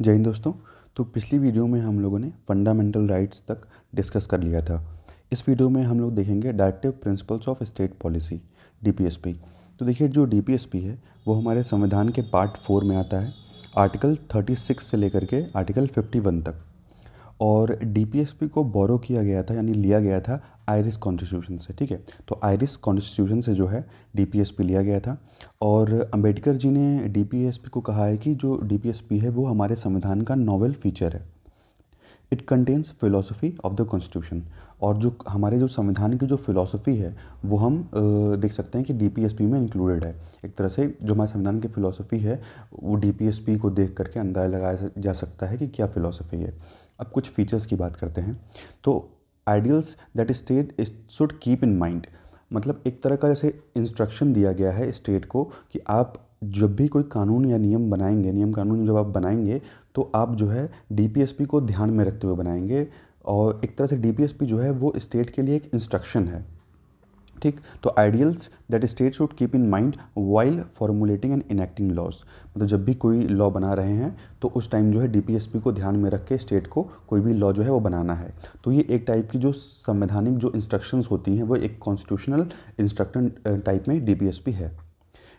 जय हिंद दोस्तों। तो पिछली वीडियो में हम लोगों ने फंडामेंटल राइट्स तक डिस्कस कर लिया था। इस वीडियो में हम लोग देखेंगे directive principles of state policy DPSP. तो देखिए, जो डीपीएसपी है वो हमारे संविधान के पार्ट 4 में आता है, आर्टिकल 36 से लेकर के आर्टिकल 51 तक। और डीपीएसपी को बोरो किया गया था, यानी लिया गया था आयरिश कॉन्स्टिट्यूशन से। ठीक है, तो आयरिश कॉन्स्टिट्यूशन से जो है डीपीएसपी लिया गया था। और अंबेडकर जी ने डीपीएसपी को कहा है कि जो डीपीएसपी है वो हमारे संविधान का नॉवेल फीचर है। It contains philosophy of the constitution. और जो हमारे जो संविधान की जो फिलोसफी है वो हम देख सकते हैं कि डीपीएसपी में इंक्लूडेड है। एक तरह से जो हमारे संविधान की फिलोसफी है वो डीपीएसपी को देख करके अंदाजा लगाया जा सकता है कि क्या फिलोसफी है। अब कुछ फीचर्स की बात करते हैं। तो ideals that state should keep in mind, मतलब एक तरह का जैसे इंस्ट्रक्शन दिया गया है स्टेट को कि आप जब भी कोई कानून या नियम बनाएंगे, नियम कानून जब आप बनाएंगे तो आप जो है डीपीएसपी को ध्यान में रखते हुए बनाएंगे। और एक तरह से डीपीएसपी जो है वो स्टेट के लिए एक इंस्ट्रक्शन है। ठीक, तो ideals that state should keep in mind while formulating and enacting laws, मतलब जब भी कोई लॉ बना रहे हैं तो उस टाइम जो है डीपीएसपी को ध्यान में रख के स्टेट को कोई भी लॉ जो है वो बनाना है। तो ये एक टाइप की जो संवैधानिक जो इंस्ट्रक्शंस होती हैं वो एक कॉन्स्टिट्यूशनल इंस्ट्रक्शन टाइप में डीपीएसपी है।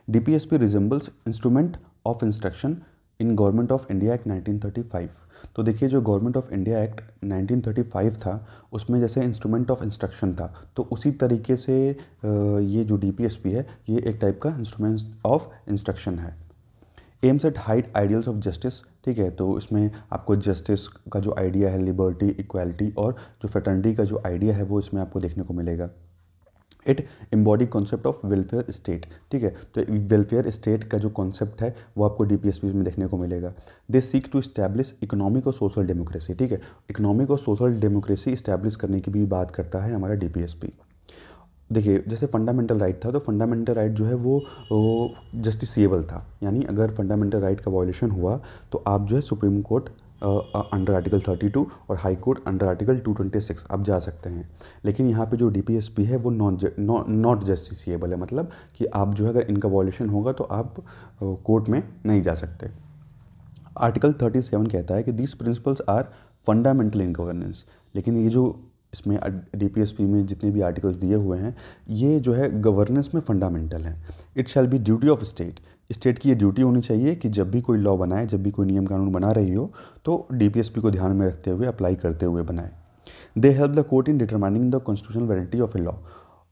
DPSP resembles instrument of instruction in government of India act 1935। तो देखिए, जो गवर्नमेंट ऑफ इंडिया एक्ट 1935 था उसमें जैसे इंस्ट्रूमेंट ऑफ इंस्ट्रक्शन था, तो उसी तरीके से ये जो डीपीएसपी है ये एक टाइप का इंस्ट्रूमेंट ऑफ इंस्ट्रक्शन है। Aims at height ideals of justice. ठीक है, तो इसमें आपको जस्टिस का जो आइडिया है, लिबर्टी, इक्वालिटी और जो फ्रेटर्निटी का जो आइडिया है वो इसमें आपको देखने को मिलेगा। It embody concept of welfare state. ठीक है, तो वेलफेयर स्टेट का जो कॉन्सेप्ट है वो आपको डीपीएसपी में देखने को मिलेगा। They seek to establish economic और सोशल डेमोक्रेसी। ठीक है, इकोनॉमिक और सोशल डेमोक्रेसी इस्टेब्लिश करने की भी बात करता है हमारा डीपीएसपी। देखिए, जैसे फंडामेंटल राइट था तो फंडामेंटल राइट जो है वो जस्टिसिएबल था, यानी अगर फंडामेंटल राइट का वायलेशन हुआ तो आप जो है सुप्रीम कोर्ट अंडर आर्टिकल 32 और हाई कोर्ट अंडर आर्टिकल 226 आप जा सकते हैं। लेकिन यहाँ पे जो डीपीएसपी है वो नॉट जस्टिसिएबल है, मतलब कि आप जो है अगर इनका वायलेशन होगा तो आप कोर्ट में नहीं जा सकते। आर्टिकल 37 कहता है कि these principles are fundamental in governance. लेकिन ये जो इसमें डीपीएसपी में जितने भी आर्टिकल्स दिए हुए हैं ये जो है गवर्नेंस में फंडामेंटल है। It shall be duty of state. State की ये ड्यूटी होनी चाहिए कि जब भी कोई लॉ बनाए, जब भी कोई नियम कानून बना रही हो तो डीपीएसपी को ध्यान में रखते हुए अप्लाई करते हुए बनाए। They help the court in determining the constitutional validity of a law.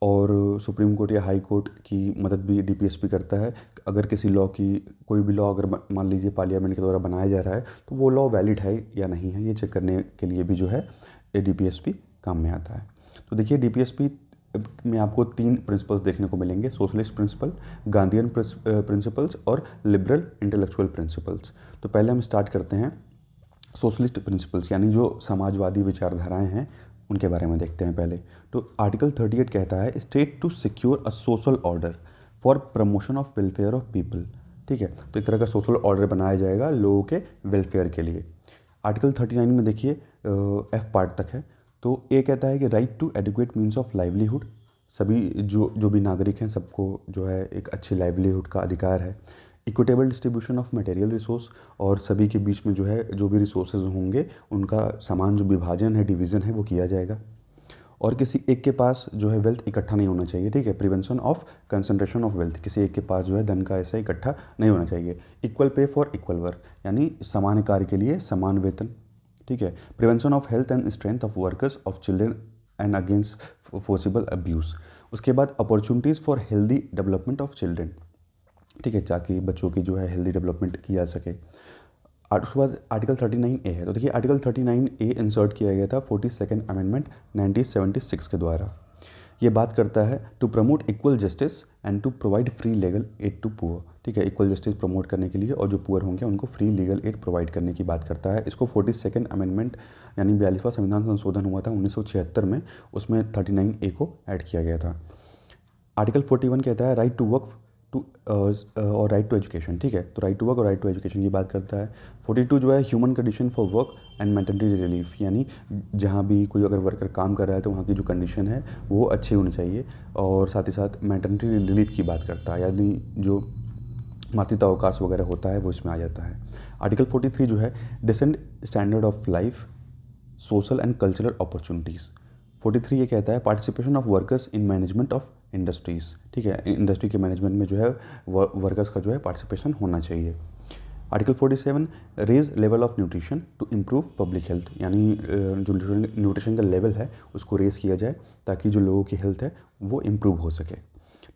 और सुप्रीम कोर्ट या हाई कोर्ट की मदद भी डीपीएसपी करता है। अगर किसी लॉ की कोई भी लॉ अगर मान लीजिए पार्लियामेंट के द्वारा बनाया जा रहा है तो वो लॉ वैलिड है या नहीं है, ये चेक करने के लिए भी जो है डीपीएसपी काम में आता है। तो देखिए, डीपीएसपी में आपको 3 प्रिंसिपल्स देखने को मिलेंगे, सोशलिस्ट प्रिंसिपल, गांधीयन प्रिंसिपल्स और लिबरल इंटेलेक्चुअल प्रिंसिपल्स। तो पहले हम स्टार्ट करते हैं सोशलिस्ट प्रिंसिपल्स, यानी जो समाजवादी विचारधाराएं हैं उनके बारे में देखते हैं पहले। तो आर्टिकल 38 कहता है state to secure a social order for promotion of welfare of people. ठीक है, तो एक तरह का सोशल ऑर्डर बनाया जाएगा लोगों के वेलफेयर के लिए। आर्टिकल 39 में देखिए एफ पार्ट तक है। तो ये कहता है कि right to adequate means of livelihood, सभी जो भी नागरिक हैं सबको जो है एक अच्छी लाइवलीहुड का अधिकार है। Equitable distribution of material resource, और सभी के बीच में जो है जो भी रिसोर्सेज होंगे उनका समान जो विभाजन है, डिवीज़न है वो किया जाएगा। और किसी एक के पास जो है वेल्थ इकट्ठा नहीं होना चाहिए। ठीक है, prevention of concentration of wealth, किसी एक के पास जो है धन का ऐसा इकट्ठा नहीं होना चाहिए। Equal pay for equal work, यानी समान कार्य के लिए समान वेतन। ठीक है, prevention of health and strength of workers of children and against forcible abuse. उसके बाद opportunities for healthy development of children. ठीक है, ताकि बच्चों की जो है हेल्दी डेवलपमेंट की जा सके। उसके बाद आर्टिकल 39A है। तो देखिए, आर्टिकल 39A इंसर्ट किया गया था 42nd अमेंडमेंट 1976 के द्वारा। ये बात करता है to promote equal justice and to provide free legal aid to poor. ठीक है, इक्वल जस्टिस प्रमोट करने के लिए और जो पुअर होंगे उनको फ्री लीगल एड प्रोवाइड करने की बात करता है। इसको 42nd अमेंडमेंट यानी 42वां संविधान संशोधन हुआ था 1976 में, उसमें 39A को ऐड किया गया था। आर्टिकल 41 कहता है राइट टू वर्क टू और राइट टू एजुकेशन। ठीक है, तो राइट टू वर्क और राइट टू एजुकेशन की बात करता है। 42 जो है human condition for work and maternity relief, यानी जहाँ भी कोई अगर वर्कर काम कर रहा है तो वहाँ की जो कंडीशन है वो अच्छी होनी चाहिए। और साथ ही साथ मैटरनिटी रिलीफ की बात करता है, यानी जो मातृत्व अवकाश वगैरह होता है वो इसमें आ जाता है। आर्टिकल 43 जो है decent standard of life, social and cultural opportunities. 43 ये कहता है participation of workers in management of industries, ठीक है, इंडस्ट्री के मैनेजमेंट में जो है वर्कर्स का जो है पार्टिसिपेशन होना चाहिए। Article 47 raise level of nutrition to improve public health, यानी जो न्यूट्रिशन का लेवल है उसको रेज किया जाए ताकि जो लोगों की हेल्थ है वो इम्प्रूव हो सके।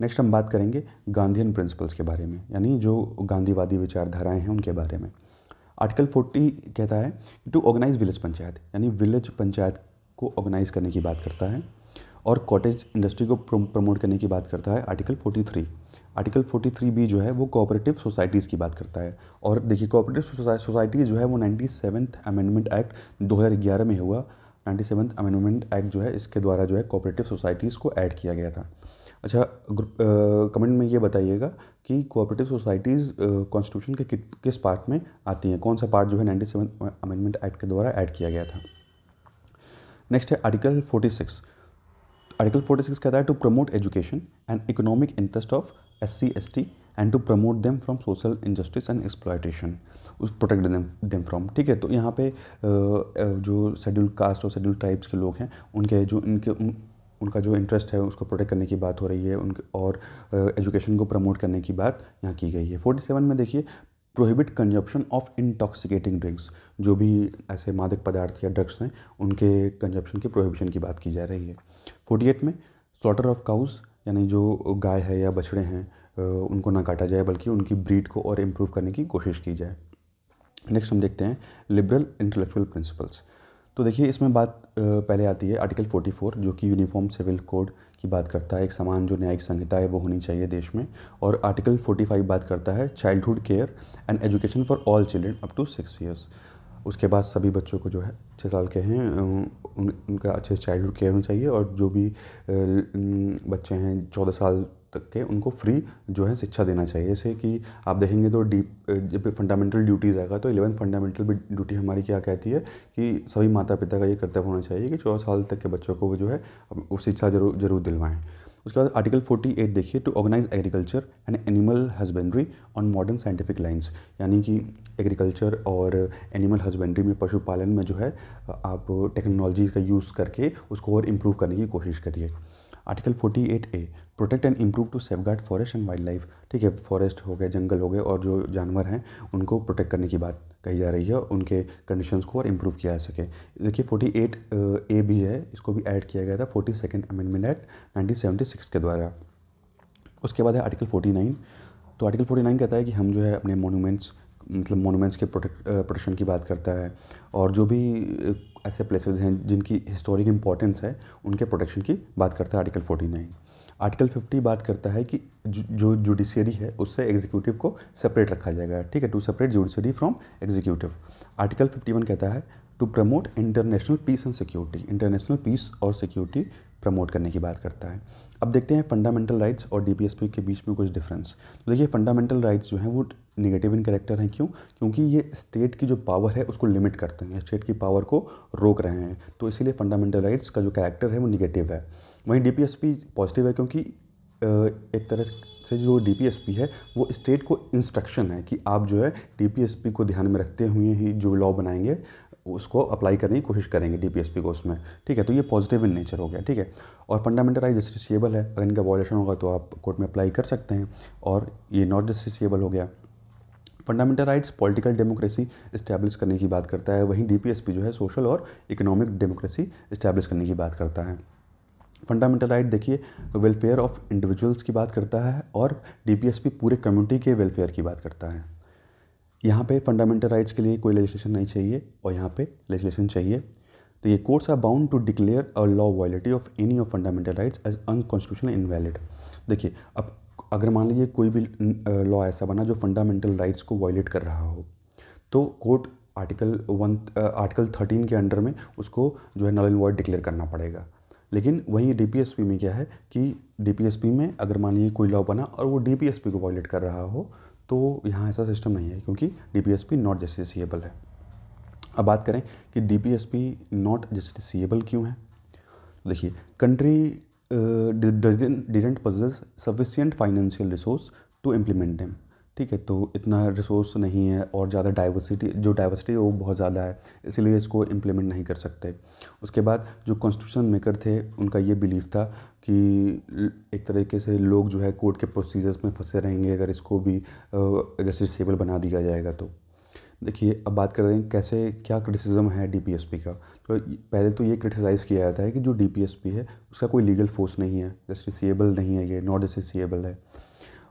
नेक्स्ट हम बात करेंगे गांधीयन प्रिंसिपल्स के बारे में, यानी जो गांधीवादी विचारधाराएं हैं उनके बारे में। आर्टिकल 40 कहता है टू ऑर्गेनाइज विलेज पंचायत, यानी विलेज पंचायत को ऑर्गेनाइज करने की बात करता है, और कॉटेज इंडस्ट्री को प्रमोट करने की बात करता है आर्टिकल 43। आर्टिकल 43B जो है वो कोऑपरेटिव सोसाइटीज़ की बात करता है। और देखिए कोऑपरेटिव सोसाइटीज़ जो है वो 97th अमेंडमेंट एक्ट 2011 में हुआ। 97th अमेंडमेंट एक्ट जो है इसके द्वारा जो है कोऑपरेटिव सोसाइटीज़ को ऐड किया गया था। अच्छा, कमेंट में ये बताइएगा कि कोऑपरेटिव सोसाइटीज़ कॉन्स्टिट्यूशन के किस पार्ट में आती हैं, कौन सा पार्ट जो है 97th अमेंडमेंट एक्ट के द्वारा ऐड किया गया था। नेक्स्ट है आर्टिकल 46। आर्टिकल 46 कहता है to promote education and economic interest of SC/ST and to promote them from social injustice and exploitation, उस प्रोटेक्ट देम फ्रॉम, ठीक है। तो यहाँ पे जो शेड्यूल कास्ट और शेड्यूल ट्राइब्स के लोग हैं उनके जो उनका जो इंटरेस्ट है उसको प्रोटेक्ट करने की बात हो रही है, उनके और एजुकेशन को प्रमोट करने की बात यहाँ की गई है। 47 में देखिए prohibit consumption of intoxicating drinks, जो भी ऐसे मादक पदार्थ या ड्रग्स हैं उनके कंजप्शन की प्रोहिबिशन की बात की जा रही है। 48 में स्लॉटर ऑफ काउस, यानी जो गाय है या बछड़े हैं उनको ना काटा जाए बल्कि उनकी ब्रीड को और इम्प्रूव करने की कोशिश की जाए। नेक्स्ट हम देखते हैं लिबरल इंटेलेक्चुअल प्रिंसिपल्स। तो देखिए इसमें बात पहले आती है आर्टिकल 44 जो कि यूनिफॉर्म सिविल कोड की बात करता है, एक समान जो न्यायिक संहिता है वो होनी चाहिए देश में। और आर्टिकल 45 बात करता है childhood care and education for all children up to 6 years. उसके बाद सभी बच्चों को जो है 6 साल के हैं उनका अच्छे चाइल्डहुड केयर होना चाहिए, और जो भी बच्चे हैं 14 साल तक के उनको फ्री जो है शिक्षा देना चाहिए। जैसे कि आप देखेंगे तो जब फंडामेंटल ड्यूटीज़ आएगा तो 11th फंडामेंटल ड्यूटी हमारी क्या कहती है कि सभी माता पिता का ये कर्तव्य होना चाहिए कि 14 साल तक के बच्चों को वो जो है वो शिक्षा जरूर दिलवाएं। उसके बाद आर्टिकल 48 देखिए to organise agriculture and animal husbandry on modern scientific lines, यानी कि एग्रीकल्चर और एनिमल हस्बेंड्री में पशुपालन में जो है आप टेक्नोलॉजी का यूज़ करके उसको और इम्प्रूव करने की कोशिश करिए। Article 48A protect and improve to safeguard forest and wild life, ठीक है, फॉरेस्ट हो गए, जंगल हो गए, और जो जानवर हैं उनको प्रोटेक्ट करने की बात कही जा रही है, उनके कंडीशंस को और इम्प्रूव किया जा सके। देखिए 48A भी है, इसको भी ऐड किया गया था 42nd अमेंडमेंट एक्ट 1976 के द्वारा। उसके बाद है आर्टिकल 49। तो आर्टिकल 49 कहता है कि हम जो है अपने मोनूमेंट्स के प्रोटेक्शन की बात करता है, और जो भी ऐसे प्लेसेस हैं जिनकी हिस्टोरिक इंपॉर्टेंस है उनके प्रोटेक्शन की बात करता है आर्टिकल 49। आर्टिकल 50 बात करता है कि जो जुडिशियरी है उससे एग्जीक्यूटिव को सेपरेट रखा जाएगा, ठीक है, to separate judiciary from executive. Article 51 कहता है to promote international peace and security, international peace और सिक्योरिटी प्रमोट करने की बात करता है। अब देखते हैं फंडामेंटल राइट्स और DPSP के बीच में कुछ डिफरेंस। तो देखिए फंडामेंटल राइट्स जो हैं वो नेगेटिव इन कैरेक्टर हैं, क्योंकि ये स्टेट की जो पावर है उसको लिमिट करते हैं, स्टेट की पावर को रोक रहे हैं, तो इसीलिए फंडामेंटल राइट्स का जो कैरेक्टर है वो निगेटिव है। वहीं DPSP पॉजिटिव है, क्योंकि एक तरह से जो DPSP है वो स्टेट को इंस्ट्रक्शन है कि आप जो है DPSP को ध्यान में रखते हुए ही जो लॉ बनाएंगे उसको अप्लाई करने की कोशिश करेंगे DPSP को उसमें, ठीक है। तो ये पॉजिटिव इन नेचर हो गया, ठीक है। और फंडामेंटल राइट जस्टिसेबल है, अगर इनका वायलेशन होगा तो आप कोर्ट में अप्लाई कर सकते हैं, और ये नॉट जस्टिसेबल हो गया। Fundamental rights political democracy establish करने की बात करता है, वहीं DPSP जो है सोशल और इकोनॉमिक डेमोक्रेसी इस्टेब्लिश करने की बात करता है। फंडामेंटल राइट देखिए वेलफेयर ऑफ इंडिविजुअल्स की बात करता है, और DPSP पूरे कम्युनिटी के वेलफेयर की बात करता है। यहाँ पे फंडामेंटल राइट्स के लिए कोई लेजिस्लेशन नहीं चाहिए, और यहाँ पे लेजिस्लेशन चाहिए। तो ये courts are bound to declare a law violative of any of fundamental rights as unconstitutional invalid. देखिए अब अगर मान लीजिए कोई भी लॉ ऐसा बना जो फंडामेंटल राइट्स को वायलेट कर रहा हो, तो कोर्ट आर्टिकल 13 के अंडर में उसको जो है नल एंड वॉइड डिक्लेयर करना पड़ेगा। लेकिन वहीं DPSP में क्या है कि DPSP में अगर मान लीजिए कोई लॉ बना और वो DPSP को वायलेट कर रहा हो, तो यहाँ ऐसा सिस्टम नहीं है, क्योंकि DPSP नॉट जस्टिसेबल है। अब बात करें कि DPSP नॉट जस्टिसेबल क्यों है। देखिए country didn't possess sufficient financial resource to implement them, ठीक है, तो इतना रिसोर्स नहीं है और ज़्यादा डाइवर्सिटी है वो बहुत ज़्यादा है, इसीलिए इसको इम्प्लीमेंट नहीं कर सकते। उसके बाद जो कॉन्स्टिट्यूशन मेकर थे उनका ये बिलीव था कि एक तरीके से लोग जो है कोर्ट के प्रोसीजर्स में फंसे रहेंगे अगर इसको भी जस्टिसेबल बना दिया जाएगा। तो देखिए, अब बात कर रहे हैं कैसे क्या क्रिटिसिज्म है डीपीएसपी का। तो पहले तो ये क्रिटिसाइज़ किया जाता है कि जो डीपीएसपी है उसका कोई लीगल फोर्स नहीं है, जस्टिसेबल नहीं है, ये नॉट जस्टिसेबल है।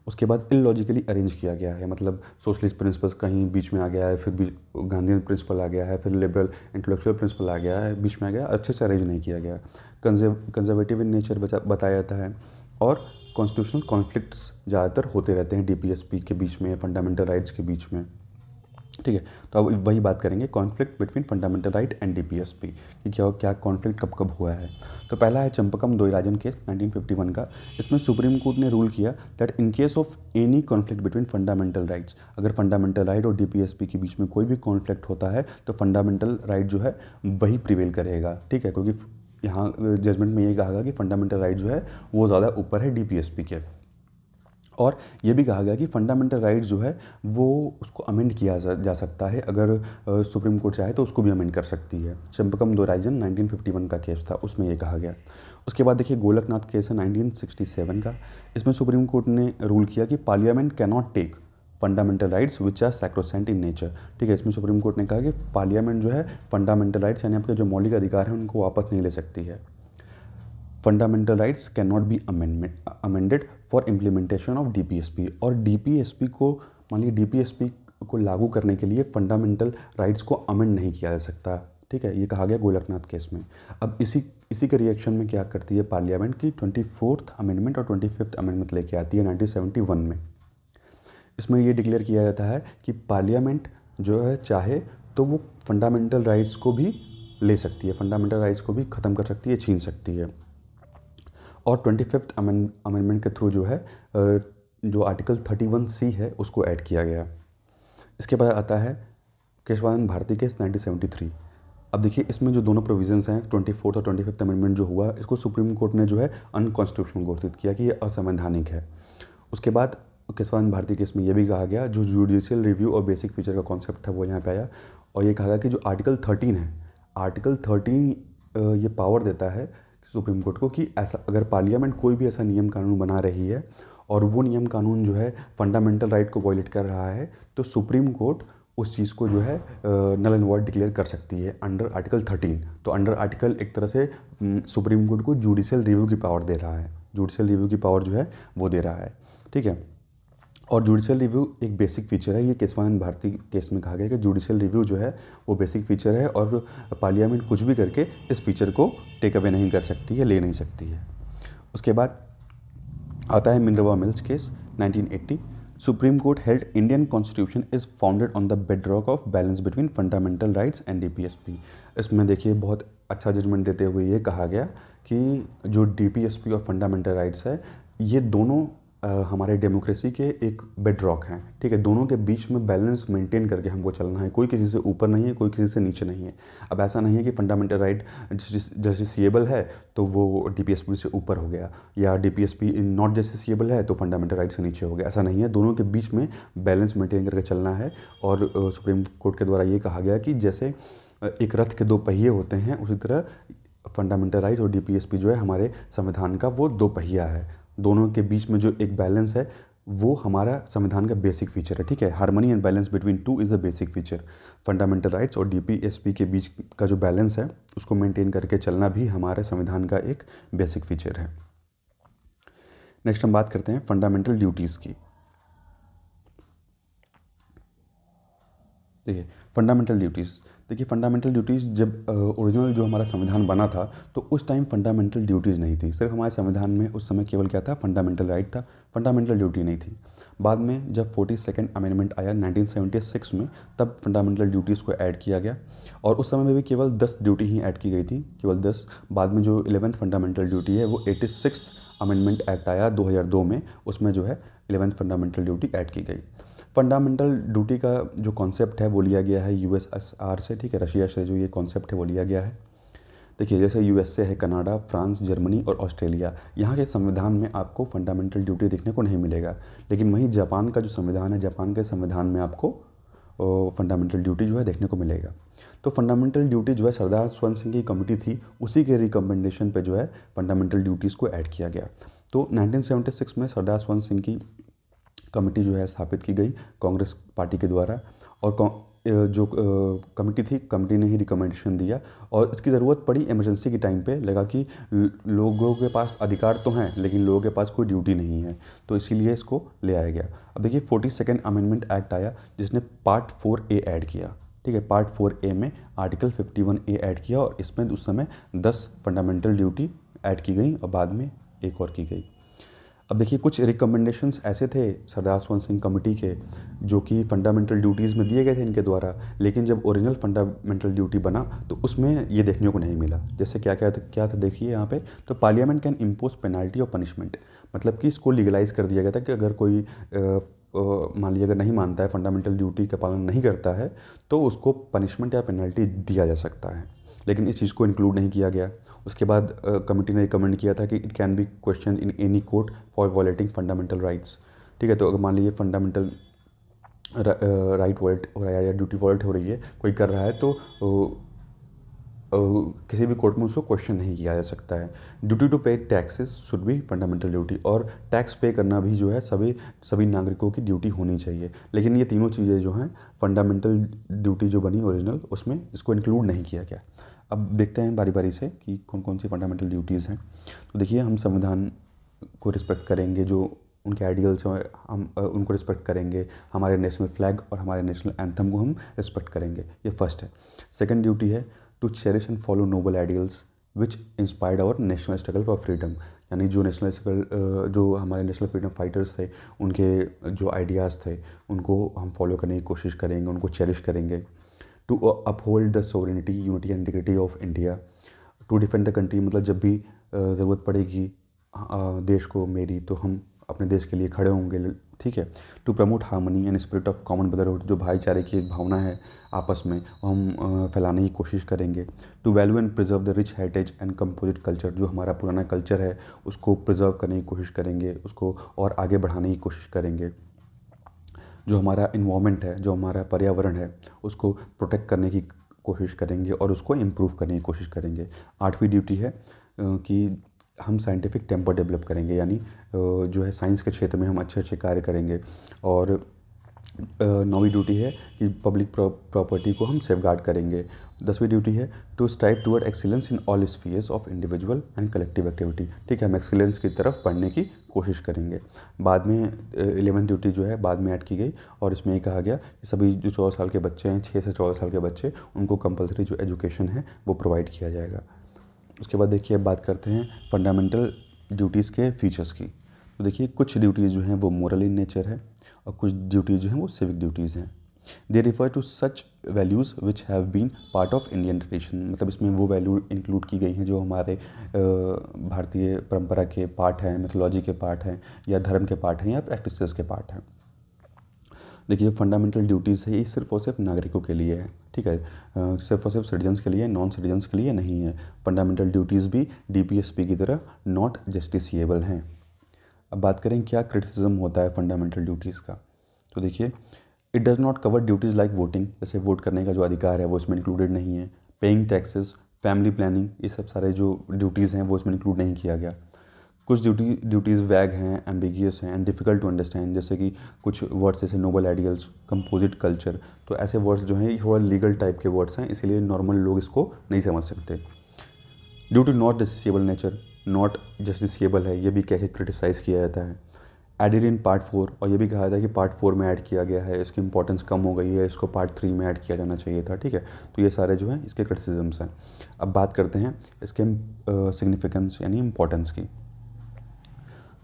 उसके बाद इलॉजिकली अरेंज किया गया है, मतलब सोशलिस्ट प्रिंसिपल्स कहीं बीच में आ गया है, फिर गांधीयन प्रिंसिपल आ गया है, फिर लिबरल इंटेलेक्चुअल प्रिंसिपल आ गया है, बीच में आ गया, अच्छे से अरेंज नहीं किया गया। कंजर्वेटिव इन नेचर बताया जाता है और कॉन्स्टिट्यूशनल कॉन्फ्लिक्ट्स ज़्यादातर होते रहते हैं डीपीएसपी के बीच में, फंडामेंटल राइट्स के बीच में। ठीक है, तो अब वही बात करेंगे conflict between fundamental right and DPSP कि क्या क्या कॉन्फ्लिक्ट कब कब हुआ है। तो पहला है चंपकम दोयराजन केस 1951 का। इसमें सुप्रीम कोर्ट ने रूल किया that in case of any conflict between fundamental rights, अगर फंडामेंटल राइट और डीपीएसपी के बीच में कोई भी कॉन्फ्लिक्ट होता है तो फंडामेंटल राइट जो है वही प्रिवेल करेगा। ठीक है, क्योंकि यहाँ जजमेंट में ये कहा गया कि फंडामेंटल राइट जो है वो ज़्यादा ऊपर है डीपीएसपी के। और ये भी कहा गया कि फंडामेंटल राइट जो है वो उसको अमेंड किया जा सकता है, अगर सुप्रीम कोर्ट चाहे तो उसको भी अमेंड कर सकती है। चंपकम दोयराजन 1951 का केस था, उसमें ये कहा गया। उसके बाद देखिए गोलकनाथ केस है 1967 का। इसमें सुप्रीम कोर्ट ने रूल किया कि parliament can not take fundamental rights which are sacrosanct in nature. ठीक है, इसमें सुप्रीम कोर्ट ने कहा कि पार्लियामेंट जो है फंडामेंटल राइट्स यानी आपके जो मौलिक अधिकार हैं उनको वापस नहीं ले सकती है। Fundamental rights can not be amended for implementation of DPSP. और डीपीएसपी को मान लीजिए डीपीएसपी को लागू करने के लिए फंडामेंटल राइट्स को अमेंड नहीं किया जा सकता। ठीक है, ये कहा गया गोलकनाथ केस में। अब इसी के रिएक्शन में क्या करती है पार्लियामेंट की 24th अमेंडमेंट और 25th अमेंडमेंट लेके आती है 1971 में। इसमें ये डिक्लेयर किया जाता है कि पार्लियामेंट जो है चाहे तो वो फंडामेंटल राइट्स को भी ले सकती है, फंडामेंटल राइट्स को भी ख़त्म कर सकती है, छीन सकती है। और 25th अमेंडमेंट के थ्रू जो है जो आर्टिकल 31C है उसको ऐड किया गया। इसके बाद आता है केशवानंद भारती केस 1973। अब देखिए इसमें जो दोनों प्रोविजंस हैं 24th और 25th अमेंडमेंट जो हुआ इसको सुप्रीम कोर्ट ने जो है अनकॉन्स्टिट्यूशनल घोषित किया कि ये असंवैधानिक है। उसके बाद केशवानंद भारती केस में ये भी कहा गया जो जुडिशियल रिव्यू और बेसिक फीचर का कॉन्सेप्ट था वो यहाँ पे आया और ये कहा गया कि जो आर्टिकल 13 है, आर्टिकल 13 ये पावर देता है सुप्रीम कोर्ट को कि ऐसा अगर पार्लियामेंट कोई भी ऐसा नियम कानून बना रही है और वो नियम कानून जो है फंडामेंटल राइट को वायलेट कर रहा है तो सुप्रीम कोर्ट उस चीज़ को जो है नल एंड वॉइड डिक्लेयर कर सकती है अंडर आर्टिकल 13। तो अंडर आर्टिकल एक तरह से सुप्रीम कोर्ट को जुडिशियल रिव्यू की पावर दे रहा है, जुडिशियल रिव्यू की पावर जो है वो दे रहा है। ठीक है, और जुडिशियल रिव्यू एक बेसिक फीचर है, ये केशवानंद भारती केस में कहा गया कि जुडिशियल रिव्यू जो है वो बेसिक फीचर है और पार्लियामेंट कुछ भी करके इस फीचर को टेक अवे नहीं कर सकती है, ले नहीं सकती है। उसके बाद आता है Minerva mills case 1980। Supreme court held Indian constitution is founded on the bedrock of balance between fundamental rights and DPSP. इसमें देखिए बहुत अच्छा जजमेंट देते हुए ये कहा गया कि जो डीपीएसपी और फंडामेंटल राइट्स है ये दोनों हमारे डेमोक्रेसी के एक बेडरॉक हैं। ठीक है, दोनों के बीच में बैलेंस मेंटेन करके हमको चलना है, कोई किसी से ऊपर नहीं है, कोई किसी से नीचे नहीं है। अब ऐसा नहीं है कि फंडामेंटल राइट जस्टिसेबल है तो वो डीपीएसपी से ऊपर हो गया या डीपीएसपी नॉट जस्टिसेबल है तो फंडामेंटल राइट से नीचे हो गया, ऐसा नहीं है। दोनों के बीच में बैलेंस मेंटेन करके चलना है। और सुप्रीम कोर्ट के द्वारा ये कहा गया कि जैसे एक रथ के दो पहिए होते हैं उसी तरह फंडामेंटल राइट और डीपीएसपी जो है हमारे संविधान का वो दो पहिया है। दोनों के बीच में जो एक बैलेंस है वो हमारा संविधान का बेसिक फीचर है। ठीक है, harmony and balance between two is a basic feature. Fundamental rights और डीपीएसपी के बीच का जो बैलेंस है उसको मेंटेन करके चलना भी हमारे संविधान का एक बेसिक फीचर है। नेक्स्ट हम बात करते हैं फंडामेंटल ड्यूटीज़ की। देखिए फंडामेंटल ड्यूटीज़ जब ओरिजिनल जो हमारा संविधान बना था तो उस टाइम फंडामेंटल ड्यूटीज़ नहीं थी। सिर्फ हमारे संविधान में उस समय केवल क्या था, फंडामेंटल राइट था, फंडामेंटल ड्यूटी नहीं थी। बाद में जब 42nd अमेंडमेंट आया 1976 में तब फंडामेंटल ड्यूटीज़ को ऐड किया गया और उस समय में भी केवल 10 ड्यूटी ही ऐड की गई थी, केवल 10। बाद में जो 11th फंडामेंटल ड्यूटी है वो 86th अमेंडमेंट एक्ट आया 2002 में, उसमें जो है 11th फंडामेंटल ड्यूटी ऐड की गई। फंडामेंटल ड्यूटी का जो कॉन्सेप्ट है वो लिया गया है यूएसएसआर से। ठीक है, रशिया से जो ये कॉन्सेप्ट है वो लिया गया है। देखिए जैसे यूएसए है, कनाडा, फ्रांस, जर्मनी और ऑस्ट्रेलिया, यहाँ के संविधान में आपको फंडामेंटल ड्यूटी देखने को नहीं मिलेगा। लेकिन वहीं जापान का जो संविधान है, जापान के संविधान में आपको फंडामेंटल ड्यूटी जो है देखने को मिलेगा। तो फंडामेंटल ड्यूटी जो है सरदार स्वर्ण सिंह की कमेटी थी, उसी के रिकमेंडेशन पे जो है फंडामेंटल ड्यूटीज़ को ऐड किया गया। तो 1976 में सरदार स्वर्ण सिंह की कमेटी जो है स्थापित की गई कांग्रेस पार्टी के द्वारा, और जो कमेटी थी, कमेटी ने ही रिकमेंडेशन दिया, और इसकी ज़रूरत पड़ी इमरजेंसी के टाइम पे। लगा कि लोगों के पास अधिकार तो हैं लेकिन लोगों के पास कोई ड्यूटी नहीं है, तो इसीलिए इसको ले आया गया। अब देखिए 42nd अमेंडमेंट एक्ट आया जिसने पार्ट 4A ऐड किया। ठीक है, पार्ट 4A में आर्टिकल 51A ऐड किया, और इसमें उस समय 10 फंडामेंटल ड्यूटी ऐड की गई और बाद में एक और की गई। अब देखिए कुछ रिकमेंडेशंस ऐसे थे सरदार स्वर्ण सिंह कमेटी के जो कि फंडामेंटल ड्यूटीज़ में दिए गए थे इनके द्वारा, लेकिन जब ओरिजिनल फंडामेंटल ड्यूटी बना तो उसमें ये देखने को नहीं मिला। जैसे क्या था देखिए यहाँ पे, तो पार्लियामेंट कैन इम्पोज पेनल्टी और पनिशमेंट, मतलब कि इसको लीगलाइज कर दिया गया था कि अगर कोई मान लीजिए अगर नहीं मानता है, फंडामेंटल ड्यूटी का पालन नहीं करता है, तो उसको पनिशमेंट या पेनल्टी दिया जा सकता है। लेकिन इस चीज़ को इंक्लूड नहीं किया गया। उसके बाद कमेटी ने रिकमेंड किया था कि it can be question in any court for violating fundamental rights. ठीक है, तो अगर मान लीजिए फंडामेंटल राइट वॉलेट हो रहा है या ड्यूटी वॉलेट हो रही है, कोई कर रहा है, तो किसी भी कोर्ट में उसको क्वेश्चन नहीं किया जा सकता है। ड्यूटी टू पे taxes should be fundamental duty, और टैक्स पे करना भी जो है सभी नागरिकों की ड्यूटी होनी चाहिए। लेकिन ये तीनों चीज़ें जो हैं फंडामेंटल ड्यूटी जो बनी ओरिजिनल, उसमें इसको इंक्लूड नहीं किया गया। अब देखते हैं बारी बारी से कि कौन कौन सी फंडामेंटल ड्यूटीज़ हैं। तो देखिए हम संविधान को रिस्पेक्ट करेंगे, जो उनके आइडियल्स हैं हम उनको रिस्पेक्ट करेंगे, हमारे नेशनल फ्लैग और हमारे नेशनल एंथम को हम रिस्पेक्ट करेंगे, ये फर्स्ट है। सेकंड ड्यूटी है to cherish and follow noble ideals which inspired our national struggle for freedom, यानी जो नेशनल स्ट्रगल जो हमारे नेशनल फ्रीडम फाइटर्स थे उनके जो आइडियाज़ थे उनको हम फॉलो करने की कोशिश करेंगे, उनको चेरिश करेंगे। To uphold the sovereignty, unity and integrity of India, to defend the country, मतलब जब भी ज़रूरत पड़ेगी देश को मेरी, तो हम अपने देश के लिए खड़े होंगे। ठीक है, to promote harmony and spirit of common brotherhood, जो भाईचारे की एक भावना है आपस में, वो हम फैलाने की कोशिश करेंगे। To value and preserve the rich heritage and composite culture, जो हमारा पुराना कल्चर है उसको प्रिजर्व करने की कोशिश करेंगे, उसको और आगे बढ़ाने की कोशिश करेंगे। जो हमारा इन्वायरमेंट है, जो हमारा पर्यावरण है, उसको प्रोटेक्ट करने की कोशिश करेंगे और उसको इम्प्रूव करने की कोशिश करेंगे। 8वीं ड्यूटी है कि हम साइंटिफिक टेम्पर डेवलप करेंगे, यानी जो है साइंस के क्षेत्र में हम अच्छे अच्छे कार्य करेंगे। और 9वीं ड्यूटी है कि पब्लिक प्रॉपर्टी को हम सेफगार्ड करेंगे। 10वीं ड्यूटी है to strive toward excellence in all spheres of individual and collective activity. ठीक है, हम एक्सीलेंस की तरफ बढ़ने की कोशिश करेंगे। बाद में 11वीं ड्यूटी जो है बाद में ऐड की गई, और इसमें ये कहा गया कि सभी जो 14 साल के बच्चे हैं, 6 से 14 साल के बच्चे, उनको कंपलसरी जो एजुकेशन है वो प्रोवाइड किया जाएगा। उसके बाद देखिए बात करते हैं फंडामेंटल ड्यूटीज़ के फीचर्स की। तो देखिए कुछ ड्यूटीज़ जो हैं वो मोरल इन नेचर है, और कुछ ड्यूटीज़ जो हैं वो सिविक ड्यूटीज़ हैं। They refer to such values which have been part of Indian tradition, मतलब इसमें वो वैल्यू इंक्लूड की गई हैं जो हमारे भारतीय परंपरा के पार्ट हैं, मिथोलॉजी के पार्ट हैं, या धर्म के पार्ट हैं, या प्रैक्टिसेस के पार्ट हैं। देखिए फंडामेंटल ड्यूटीज़ है ये सिर्फ और सिर्फ नागरिकों के लिए है। ठीक है, सिर्फ और सिर्फ सिटीजन्स के लिए, नॉन सिटीजन्स के लिए नहीं है। फंडामेंटल ड्यूटीज़ भी DPSP की तरह नॉट जस्टिसिएबल हैं। अब बात करें क्या क्रिटिसिज्म होता है फंडामेंटल ड्यूटीज़ का। तो देखिए it does not cover duties like voting, जैसे वोट करने का जो अधिकार है वो इसमें इंक्लूडेड नहीं है। पेइंग टैक्सेस, फैमिली प्लानिंग, ये सब सारे जो ड्यूटीज़ हैं वो इसमें इंक्लूड नहीं किया गया। कुछ ड्यूटीज़ वैग हैं, एम्बिगियस हैं एंड डिफ़िकल्ट टू अंडरस्टैंड, जैसे कि कुछ वर्ड्स जैसे नोबल आइडियल्स, कंपोजिट कल्चर, तो ऐसे वर्ड्स जो हैं ये थोड़ा लीगल टाइप के वर्ड्स हैं, इसीलिए नॉर्मल लोग इसको नहीं समझ सकते। Due to not justiciable nature, not justiciable है, ये भी कैसे क्रिटिसाइज़ किया जाता है। एडिड इन पार्ट 4, और ये भी कहा था कि पार्ट 4 में ऐड किया गया है, इसकी इंपॉर्टेंस कम हो गई है, इसको पार्ट 3 में ऐड किया जाना चाहिए था। ठीक है, तो ये सारे जो हैं इसके क्रिटिसिजम्स हैं। अब बात करते हैं इसके सिग्निफिकेंस यानी इम्पोर्टेंस की।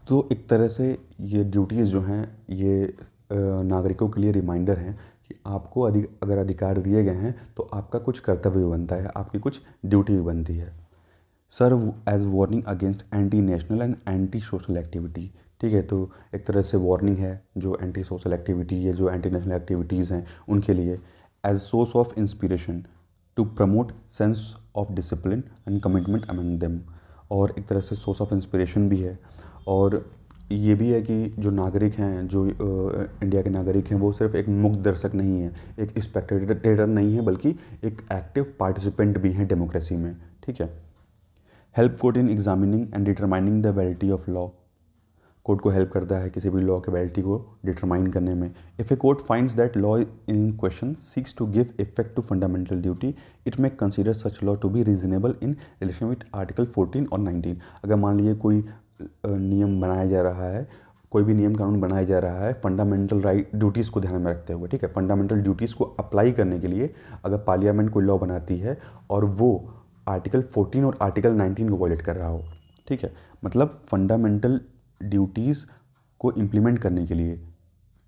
तो एक तरह से ये ड्यूटीज़ जो हैं ये नागरिकों के लिए रिमाइंडर हैं कि आपको अगर अधिकार दिए गए हैं तो आपका कुछ कर्तव्य बनता है, आपकी कुछ ड्यूटी भी बनती है। Serve as warning against anti national and anti social activity. ठीक है, तो एक तरह से वार्निंग है जो एंटी सोशल एक्टिविटी है, जो एंटी नेशनल एक्टिविटीज़ हैं उनके लिए। As source of inspiration to promote sense of discipline and commitment among them, और एक तरह से सोर्स ऑफ इंस्पिरेशन भी है। और ये भी है कि जो नागरिक हैं, जो इंडिया के नागरिक हैं, वो सिर्फ एक मुक्त दर्शक नहीं है, एक स्पेक्टेटर नहीं है, बल्कि एक एक्टिव पार्टिसिपेंट भी हैं डेमोक्रेसी में। ठीक है। Help court in examining and determining the validity of law, court को हेल्प करता है किसी भी लॉ के वैलिडिटी को डिटरमाइन करने में। If a court finds that law in question seeks to give effect to fundamental duty, it may consider such law to be reasonable in relation with article 14 और 19। अगर मान लीजिए कोई नियम बनाया जा रहा है, कोई भी नियम कानून बनाया जा रहा है फंडामेंटल राइट ड्यूटीज़ को ध्यान में रखते हुए, ठीक है, फंडामेंटल ड्यूटीज़ को अप्लाई करने के लिए अगर पार्लियामेंट कोई लॉ बनाती है और वो आर्टिकल 14 और आर्टिकल 19 को वॉयलेट कर रहा हो, ठीक है, मतलब फंडामेंटल ड्यूटीज़ को इम्प्लीमेंट करने के लिए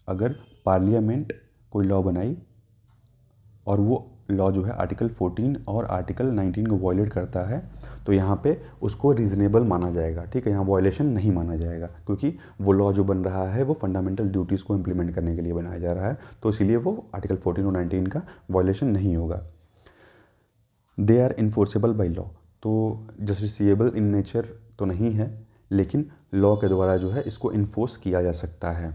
अगर पार्लियामेंट कोई लॉ बनाई और वो लॉ जो है आर्टिकल 14 और आर्टिकल 19 को वॉयलेट करता है, तो यहाँ पे उसको रीजनेबल माना जाएगा। ठीक है, यहाँ वॉयलेशन नहीं माना जाएगा, क्योंकि वो लॉ जो बन रहा है वो फंडामेंटल ड्यूटीज़ को इम्प्लीमेंट करने के लिए बनाया जा रहा है, तो इसीलिए वो आर्टिकल 14 और 19 का वॉयलेशन नहीं होगा। They are enforceable by law, तो जस्टिसेबल इन नेचर तो नहीं है, लेकिन लॉ के द्वारा जो है इसको इन्फोर्स किया जा सकता है।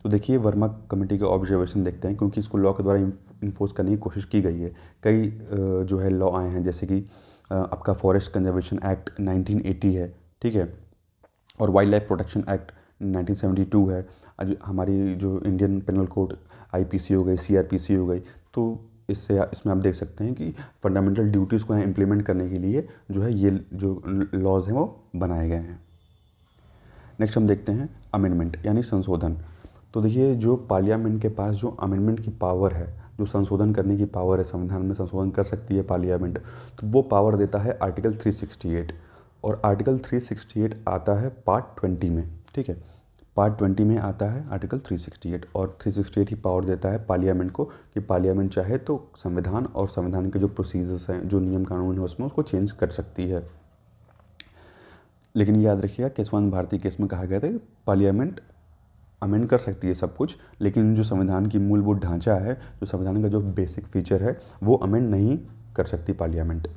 तो देखिए वर्मा कमेटी का ऑब्जर्वेशन देखते हैं, क्योंकि इसको लॉ के द्वारा इन्फोर्स करने की कोशिश की गई है। कई जो है लॉ आए हैं, जैसे कि आपका फॉरेस्ट कंजर्वेशन एक्ट 1980 है, ठीक है, और वाइल्ड लाइफ प्रोटेक्शन एक्ट 1972 है। हमारी जो इंडियन पेनल कोड IPC हो गई, CRPC हो गई, तो इसमें आप देख सकते हैं कि फंडामेंटल ड्यूटीज़ को यहाँ इम्प्लीमेंट करने के लिए जो है ये जो लॉज हैं वो बनाए गए हैं। नेक्स्ट हम देखते हैं अमेंडमेंट यानी संशोधन। तो देखिए जो पार्लियामेंट के पास जो अमेंडमेंट की पावर है, जो संशोधन करने की पावर है, संविधान में संशोधन कर सकती है पार्लियामेंट, तो वो पावर देता है आर्टिकल 368, और आर्टिकल 368 आता है पार्ट 20 में। ठीक है, पार्ट 20 में आता है आर्टिकल 368, और 368 ही पावर देता है पार्लियामेंट को कि पार्लियामेंट चाहे तो संविधान और संविधान के जो प्रोसीजर्स हैं, जो नियम कानून है, उसमें उसको चेंज कर सकती है। लेकिन याद रखिएगा केशवानंद भारती केस में कहा गया था कि पार्लियामेंट अमेंड कर सकती है सब कुछ, लेकिन जो संविधान की मूलभूत ढांचा है, जो संविधान का जो बेसिक फीचर है, वो अमेंड नहीं कर सकती पार्लियामेंट।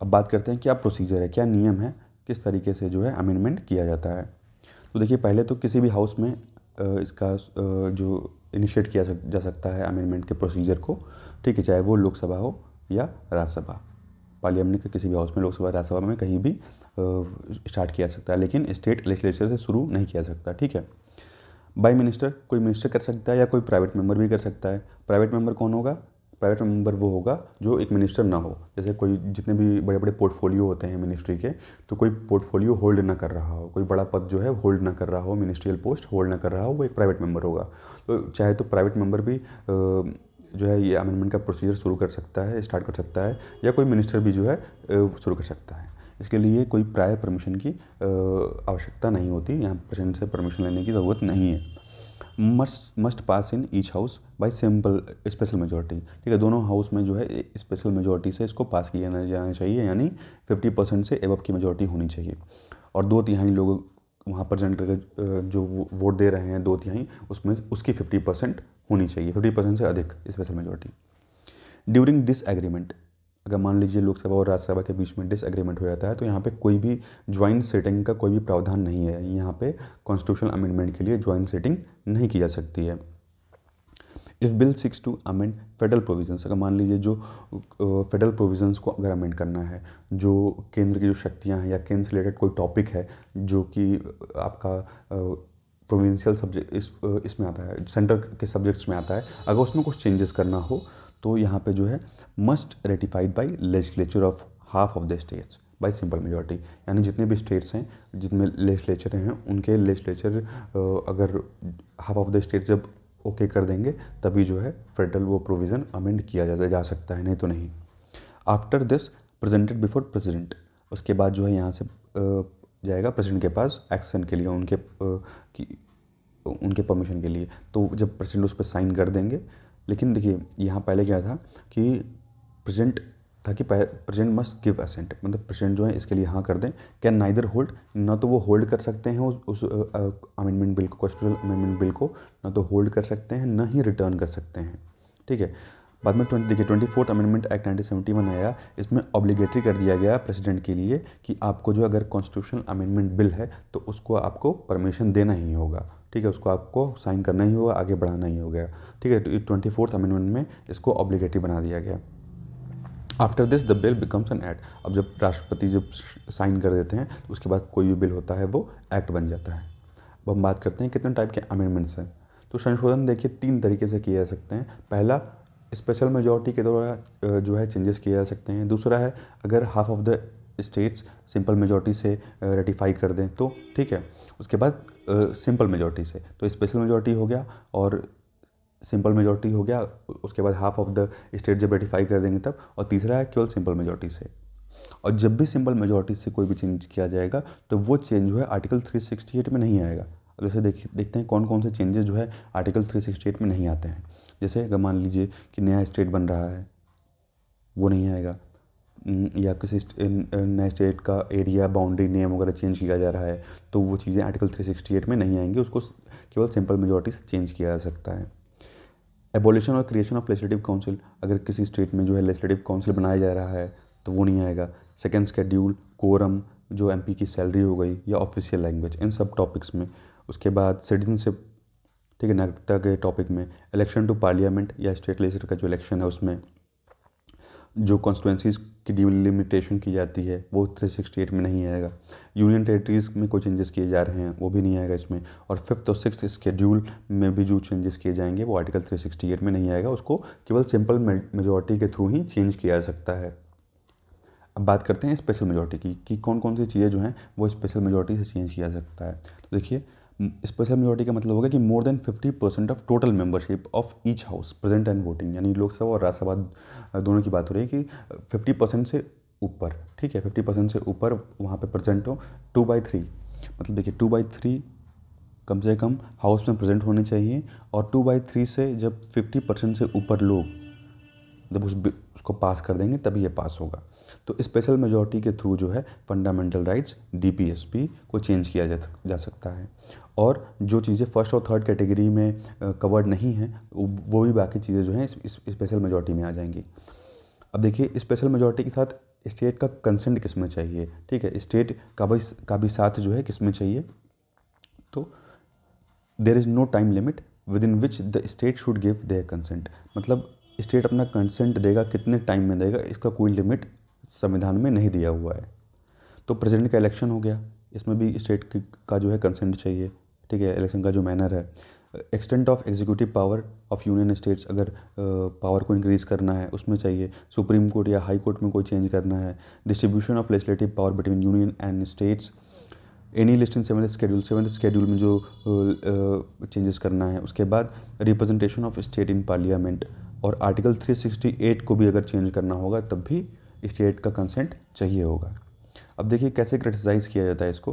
अब बात करते हैं क्या प्रोसीजर है, क्या नियम है, किस तरीके से जो है अमेंडमेंट किया जाता है। तो देखिए पहले तो किसी भी हाउस में इसका जो इनिशिएट किया जा सकता है अमेंडमेंट के प्रोसीजर को, ठीक है, चाहे वो लोकसभा हो या राज्यसभा। पार्लियामेंट के किसी भी हाउस में, लोकसभा राज्यसभा में कहीं भी स्टार्ट किया सकता है, लेकिन स्टेट लेजिस्लेचर से शुरू नहीं किया सकता। ठीक है, बाय मिनिस्टर, कोई मिनिस्टर कर सकता है या कोई प्राइवेट मेंबर भी कर सकता है। प्राइवेट मेंबर कौन होगा? प्राइवेट मेंबर वो होगा जो एक मिनिस्टर ना हो। जैसे कोई जितने भी बड़े बड़े पोर्टफोलियो होते हैं मिनिस्ट्री के, तो कोई पोर्टफोलियो होल्ड ना कर रहा हो, कोई बड़ा पद जो है होल्ड ना कर रहा हो, मिनिस्ट्रियल पोस्ट होल्ड ना कर रहा हो, वो एक प्राइवेट मेंबर होगा। तो चाहे तो प्राइवेट मेंबर भी जो है ये अमेंडमेंट का प्रोसीजर शुरू कर सकता है, स्टार्ट कर सकता है, या कोई मिनिस्टर भी जो है शुरू कर सकता है। इसके लिए कोई प्रायर परमिशन की आवश्यकता नहीं होती, यहाँ प्रेसिडेंट से परमिशन लेने की ज़रूरत नहीं है। Must pass in each house by simple special majority. ठीक है, दोनों हाउस में जो है स्पेशल मेजॉरिटी से इसको पास किया जाना चाहिए, यानी 50% से एबव की मेजॉरिटी होनी चाहिए, और 2/3 लोग वहाँ पर जनरल करके जो वोट दे रहे हैं 2/3, उसमें उसकी 50% होनी चाहिए, 50% से अधिक स्पेशल मेजॉरिटी। ड्यूरिंग डिसएग्रीमेंट, अगर मान लीजिए लोकसभा और राज्यसभा के बीच में डिसएग्रीमेंट हो जाता है, तो यहाँ पे कोई भी ज्वाइंट सेटिंग का कोई भी प्रावधान नहीं है। यहाँ पे कॉन्स्टिट्यूशनल अमेंडमेंट के लिए ज्वाइंट सेटिंग नहीं की जा सकती है। If bill seeks to amend federal provisions, अगर मान लीजिए जो फेडरल प्रोविजंस को अगर अमेंड करना है, जो केंद्र की जो शक्तियाँ हैं या केंद्र से रिलेटेड कोई टॉपिक है जो कि आपका प्रोविंशियल सब्जेक्ट इसमें आता है, सेंटर के सब्जेक्ट्स में आता है, अगर उसमें कुछ चेंजेस करना हो तो यहाँ पे जो है must ratified by legislature of half of the states by simple majority, यानी जितने भी स्टेट्स हैं जिनमें लेजिस्लेचर हैं उनके लेजिस्लेचर अगर हाफ ऑफ द स्टेट्स जब ओके कर देंगे तभी जो है फेडरल वो प्रोविज़न अमेंड किया जा सकता है, नहीं तो नहीं। After this presented before president, उसके बाद जो है यहाँ से जाएगा प्रेसिडेंट के पास एक्शन के लिए, उनके परमिशन के लिए, तो जब प्रेसिडेंट उस पर साइन कर देंगे। लेकिन देखिए यहाँ पहले क्या था कि प्रेसिडेंट मस्ट गिव असेंट, मतलब प्रेसिडेंट जो है इसके लिए हाँ कर दें। कैन नाइदर होल्ड, ना तो वो होल्ड कर सकते हैं उस अमेंडमेंट बिल को, कॉन्स्टिट्यूशनल अमेंडमेंट बिल को, ना तो होल्ड कर सकते हैं, ना ही रिटर्न कर सकते हैं। ठीक है, बाद में 24th अमेंडमेंट एक्ट 1971 आया, इसमें ऑब्लिगेटरी कर दिया गया प्रेसिडेंट के लिए कि आपको जो अगर कॉन्स्टिट्यूशनल अमेंडमेंट बिल है तो उसको आपको परमिशन देना ही होगा, ठीक है, उसको आपको साइन करना ही होगा, आगे बढ़ाना ही होगा, ठीक है। तो 24th अमेंडमेंट में इसको ऑब्लिगेटरी बना दिया गया। After this the bill becomes an act. अब जब राष्ट्रपति जब साइन कर देते हैं तो उसके बाद कोई भी बिल होता है वो एक्ट बन जाता है। अब हम बात करते हैं कितने टाइप के अमेंडमेंट्स हैं। तो संशोधन देखिए 3 तरीके से किए जा सकते हैं। पहला, स्पेशल मेजॉरिटी के द्वारा जो है चेंजेस किए जा सकते हैं। दूसरा है अगर half of the states simple majority से रेटिफाई कर दें तो, ठीक है। उसके बाद सिंपल मेजॉरिटी से, तो स्पेशल मेजॉरिटी हो गया और सिंपल मेजॉरिटी हो गया, उसके बाद हाफ ऑफ द स्टेट जब रेटिफाई कर देंगे तब, और तीसरा है केवल सिंपल मेजॉरिटी से। और जब भी सिंपल मेजॉरिटी से कोई भी चेंज किया जाएगा तो वो चेंज जो है आर्टिकल 368 में नहीं आएगा। अब जैसे देखते हैं कौन कौन से चेंजेस जो है आर्टिकल 368 में नहीं आते हैं। जैसे अगर मान लीजिए कि नया स्टेट बन रहा है, वो नहीं आएगा, या किसी नए स्टेट का एरिया बाउंड्री नेम वगैरह चेंज किया जा रहा है तो वो चीज़ें आर्टिकल 368 में नहीं आएंगी, उसको केवल सिंपल मेजॉरिटी से चेंज किया जा सकता है। एबोलिशन और क्रिएशन ऑफ लेजिस्लेटिव काउंसिल, अगर किसी स्टेट में जो है लेजिस्लेटिव काउंसिल बनाया जा रहा है तो वो नहीं आएगा। सेकंड शेड्यूल, कोरम, जो एमपी की सैलरी हो गई, या ऑफिशियल लैंग्वेज, इन सब टॉपिक्स में। उसके बाद सिटीजनशिप, ठीक है, नागरिकता के टॉपिक में। इलेक्शन टू पार्लियामेंट या स्टेट लेजिस्लेचर का जो इलेक्शन है उसमें जो कॉन्स्टिट्यूंसीज की डिलिमिटेशन की जाती है वो 368 में नहीं आएगा। यूनियन टेरिटरीज़ में कोई चेंजेस किए जा रहे हैं वो भी नहीं आएगा इसमें। और 5th और 6th शेड्यूल में भी जो चेंजेस किए जाएंगे वो आर्टिकल 368 में नहीं आएगा, उसको केवल सिंपल मेजॉरिटी के थ्रू ही चेंज किया जा सकता है। अब बात करते हैं स्पेशल मेजॉरिटी की कि कौन कौन सी चीज़ें जो हैं वो स्पेशल मेजॉरिटी से चेंज किया जा सकता है। तो देखिए, स्पेशल मेजॉरिटी का मतलब होगा कि more than 50% of total membership of each house present and voting, यानी लोकसभा और राज्यसभा दोनों की बात हो रही है कि 50% से ऊपर, ठीक है, 50% से ऊपर वहाँ पे प्रेजेंट हो। 2/3 मतलब देखिए 2/3 कम से कम हाउस में प्रेजेंट होने चाहिए, और 2/3 से जब 50% से ऊपर लोग जब उसको पास कर देंगे तभी ये पास होगा। तो स्पेशल मेजॉरिटी के थ्रू जो है फंडामेंटल राइट्स डीपीएसपी को चेंज किया जा सकता है, और जो चीज़ें फर्स्ट और थर्ड कैटेगरी में कवर्ड नहीं हैं वो भी बाकी चीज़ें जो हैं स्पेशल मेजॉरिटी में आ जाएंगी। अब देखिए, स्पेशल मेजॉरिटी के साथ स्टेट का कंसेंट किस में चाहिए, ठीक है, स्टेट का भी साथ जो है किस में चाहिए। तो there is no time limit within which the state should give their consent, मतलब स्टेट अपना कंसेंट देगा कितने टाइम में देगा, इसका कोई लिमिट संविधान में नहीं दिया हुआ है। तो प्रेसिडेंट का इलेक्शन हो गया, इसमें भी स्टेट का जो है कंसेंट चाहिए, ठीक है, इलेक्शन का जो मैनर है। Extent of executive power of union states, अगर पावर को इंक्रीज़ करना है उसमें चाहिए। सुप्रीम कोर्ट या हाई कोर्ट में कोई चेंज करना है। Distribution of legislative power between union and states, any list in 7th schedule में जो चेंजेस करना है। उसके बाद representation of state in parliament, और आर्टिकल 368 को भी अगर चेंज करना होगा तब भी स्टेट का कंसेंट चाहिए होगा। अब देखिए कैसे क्रिटिसाइज़ किया जाता है इसको।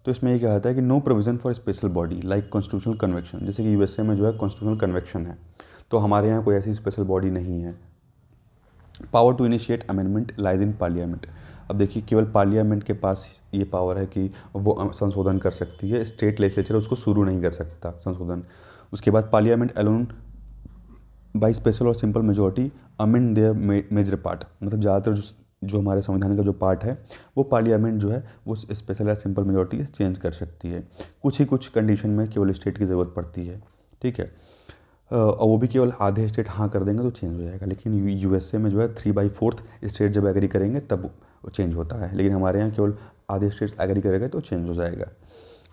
तो इसमें ये कहा जाता है कि no provision for special body like constitutional convection, जैसे कि यूएसए में जो है कॉन्स्टिट्यूशनल कन्वेक्शन है, तो हमारे यहाँ कोई ऐसी स्पेशल बॉडी नहीं है। Power to initiate amendment lies in parliament, अब देखिए केवल पार्लियामेंट के पास ये पावर है कि वो संशोधन कर सकती है, स्टेट लेजिस्लेचर उसको शुरू नहीं कर सकता संशोधन। उसके बाद पार्लियामेंट अलोन बाई स्पेशल और simple majority amend their major part, मतलब ज़्यादातर जो हमारे संविधान का जो पार्ट है वो पार्लियामेंट जो है वो स्पेशल या सिंपल मेजॉरिटी चेंज कर सकती है। कुछ कंडीशन में केवल स्टेट की ज़रूरत पड़ती है, ठीक है, और वो भी केवल आधे स्टेट हाँ कर देंगे तो चेंज हो जाएगा। लेकिन यूएसए में जो है 3/4 स्टेट जब एग्री करेंगे तब चेंज होता है, लेकिन हमारे यहाँ केवल आधे स्टेट्स एग्री करेगा तो चेंज हो जाएगा।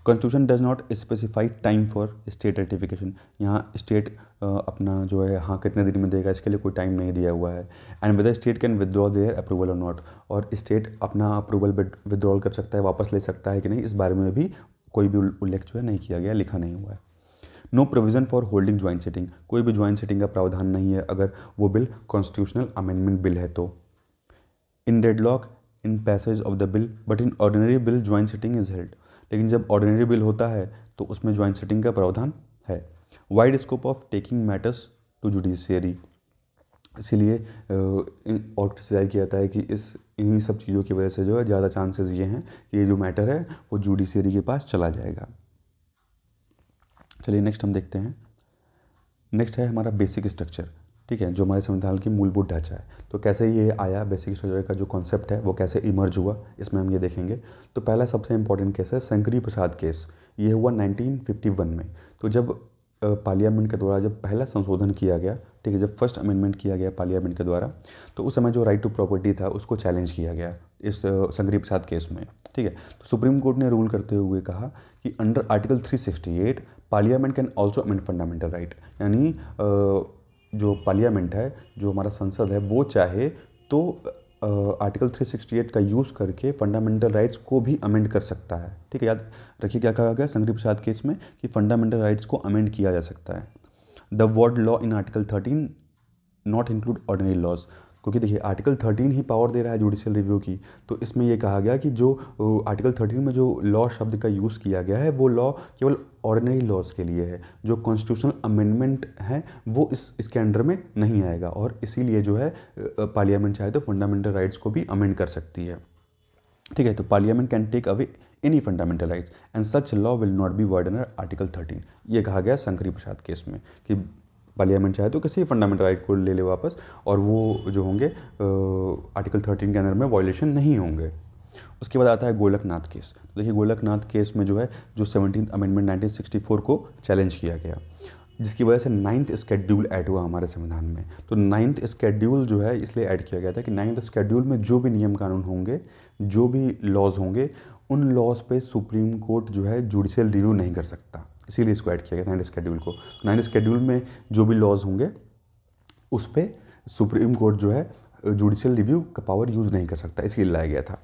Constitution does not specify time for state ratification, यहाँ स्टेट अपना जो है हाँ कितने दिन में देगा इसके लिए कोई टाइम नहीं दिया हुआ है। And whether state can withdraw their approval और नॉट, और स्टेट अपना अप्रूवल विदड्रॉल कर सकता है, वापस ले सकता है कि नहीं, इस बारे में भी कोई भी उल्लेख जो है नहीं किया गया, लिखा नहीं हुआ है। No provision for holding joint sitting, कोई भी ज्वाइंट सिटिंग का प्रावधान नहीं है अगर वो बिल कॉन्स्टिट्यूशनल अमेंडमेंट बिल है तो। In deadlock in passage of the bill but in ordinary bill joint sitting is held, लेकिन जब ऑर्डिनरी बिल होता है तो उसमें ज्वाइंट सिटिंग का प्रावधान है। Wide scope of taking matters to judiciary, इसीलिए और क्रिटिसाइज किया जाता है कि इन्हीं सब चीज़ों की वजह से जो है ज़्यादा चांसेस ये हैं कि ये जो मैटर है वो जुडिशियरी के पास चला जाएगा। चलिए नेक्स्ट हम देखते हैं। नेक्स्ट है हमारा बेसिक स्ट्रक्चर, ठीक है, जो हमारे संविधान की मूलभूत ढांचा है। तो कैसे ये आया, बेसिक स्ट्रक्चर का जो कॉन्सेप्ट है वो कैसे इमर्ज हुआ, इसमें हम ये देखेंगे। तो पहला सबसे इंपॉर्टेंट केस है शंकरी प्रसाद केस। ये हुआ 1951 में। तो जब पार्लियामेंट के द्वारा जब पहला संशोधन किया गया, ठीक है, जब फर्स्ट अमेंडमेंट किया गया पार्लियामेंट के द्वारा, तो उस समय जो राइट टू प्रॉपर्टी था उसको चैलेंज किया गया इस शंकरी प्रसाद केस में। ठीक है, तो सुप्रीम कोर्ट ने रूल करते हुए कहा कि under article 368 parliament can also amend fundamental right, यानी जो पार्लियामेंट है, जो हमारा संसद है, वो चाहे तो आर्टिकल 368 का यूज़ करके फंडामेंटल राइट्स को भी अमेंड कर सकता है। ठीक है, याद रखिए क्या कहा गया शंकरी प्रसाद केस में कि फंडामेंटल राइट्स को अमेंड किया जा सकता है। The word law in article 13 not include ordinary laws, क्योंकि देखिए आर्टिकल 13 ही पावर दे रहा है जुडिशियल रिव्यू की। तो इसमें ये कहा गया कि जो आर्टिकल 13 में जो लॉ शब्द का यूज़ किया गया है वो लॉ केवल ऑर्डिनरी लॉज के लिए है, जो कॉन्स्टिट्यूशनल अमेंडमेंट है वो इसके अंडर में नहीं आएगा, और इसीलिए जो है पार्लियामेंट चाहे तो फंडामेंटल राइट्स को भी अमेंड कर सकती है। ठीक है, तो parliament can take away any fundamental rights and such law will not be word under article 13। ये कहा गया शंकरी प्रसाद केस में कि पार्लियामेंट चाहे तो किसी फंडामेंटल राइट को ले ले वापस, और वो जो होंगे आर्टिकल 13 के अंदर में वायलेशन नहीं होंगे। उसके बाद आता है गोलकनाथ केस। तो देखिए गोलकनाथ केस में जो है जो 17th अमेंडमेंट 1964 को चैलेंज किया गया, जिसकी वजह से 9th स्केड्यूल ऐड हुआ हमारे संविधान में। तो 9th स्केड्यूल जो है इसलिए ऐड किया गया था कि 9th स्केड्यूल में जो भी नियम कानून होंगे, जो भी लॉज होंगे, उन लॉज पे सुप्रीम कोर्ट जो है जुडिशियल रिव्यू नहीं कर सकता, इसीलिए इसको ऐड किया गया 9th स्केड्यूल को। तो 9th स्केड्यूल में जो भी लॉज होंगे उस पर सुप्रीम कोर्ट जो है जुडिशियल रिव्यू का पावर यूज़ नहीं कर सकता, इसलिए लाया गया था।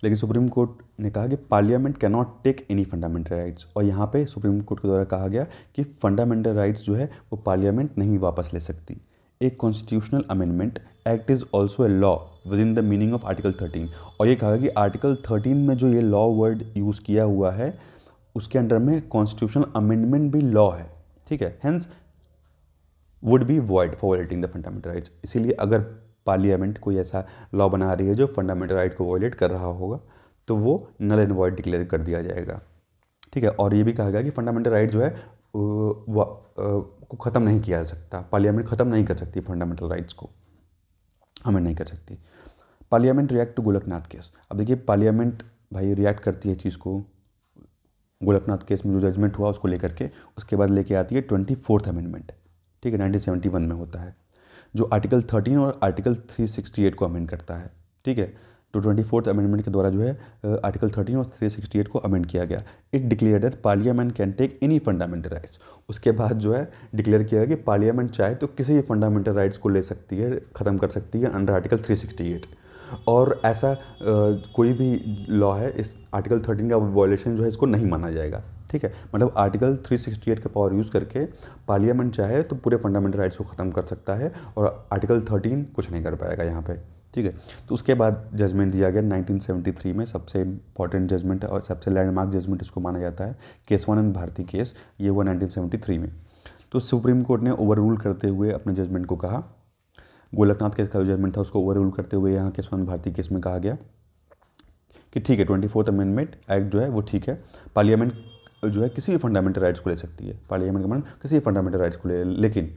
लेकिन सुप्रीम कोर्ट ने कहा कि parliament can not take any fundamental rights, और यहाँ पे सुप्रीम कोर्ट के द्वारा कहा गया कि फंडामेंटल राइट्स जो है वो पार्लियामेंट नहीं वापस ले सकती। एक constitutional amendment act is also a law with in the meaning of article 13, और ये कहा कि आर्टिकल 13 में जो ये लॉ वर्ड यूज़ किया हुआ है उसके अंडर में कॉन्स्टिट्यूशनल अमेंडमेंट भी लॉ है। ठीक है, hence would be void for violating the fundamental rights. इसीलिए अगर पार्लियामेंट कोई ऐसा लॉ बना रही है जो फंडामेंटल राइट को वायलेट कर रहा होगा तो वो नल एंड वॉइड डिक्लेयर कर दिया जाएगा। ठीक है, और ये भी कहा गया कि फंडामेंटल राइट जो है को ख़त्म नहीं किया जा सकता, पार्लियामेंट ख़त्म नहीं कर सकती फंडामेंटल राइट्स को, हमें नहीं कर सकती। Parliament react to Golaknath case. अब देखिए पार्लियामेंट भाई रिएक्ट करती है चीज़ को, गोलकनाथ केस में जो जजमेंट हुआ उसको लेकर के, उसके बाद लेके आती है 24th अमेंडमेंट। ठीक है, 1971 में होता है, जो आर्टिकल 13 और आर्टिकल 368 को अमेंड करता है। ठीक है, तो 24th अमेंडमेंट के द्वारा जो है आर्टिकल 13 और 368 को अमेंड किया गया। It declare that parliament can take any fundamental rights. उसके बाद जो है डिक्लेयर किया गया कि पार्लियामेंट चाहे तो किसी भी फंडामेंटल राइट्स को ले सकती है, ख़त्म कर सकती है अंडर आर्टिकल 368। और ऐसा कोई भी लॉ है इस आर्टिकल 13 का वायलेशन जो है इसको नहीं माना जाएगा। ठीक है, मतलब आर्टिकल 368 का पावर यूज़ करके पार्लियामेंट चाहे तो पूरे फंडामेंटल राइट्स को ख़त्म कर सकता है, और आर्टिकल 13 कुछ नहीं कर पाएगा यहाँ पे। ठीक है, तो उसके बाद जजमेंट दिया गया 1973 में, सबसे इम्पॉर्टेंट जजमेंट और सबसे लैंडमार्क जजमेंट इसको माना जाता है, केशवानंद भारती केस। ये हुआ 1973 में। तो सुप्रीम कोर्ट ने ओवर रूल करते हुए अपने जजमेंट को कहा, गोलकनाथ केस का जो जजमेंट था उसको ओवर रूल करते हुए यहाँ केशवानंद भारती केस में कहा गया कि ठीक है 24th अमेंडमेंट एक्ट जो है वो ठीक है, पार्लियामेंट जो है किसी भी फंडामेंटल राइट्स को ले सकती है, पार्लियामेंट का मतलब किसी भी फंडामेंटल राइट्स को ले, लेकिन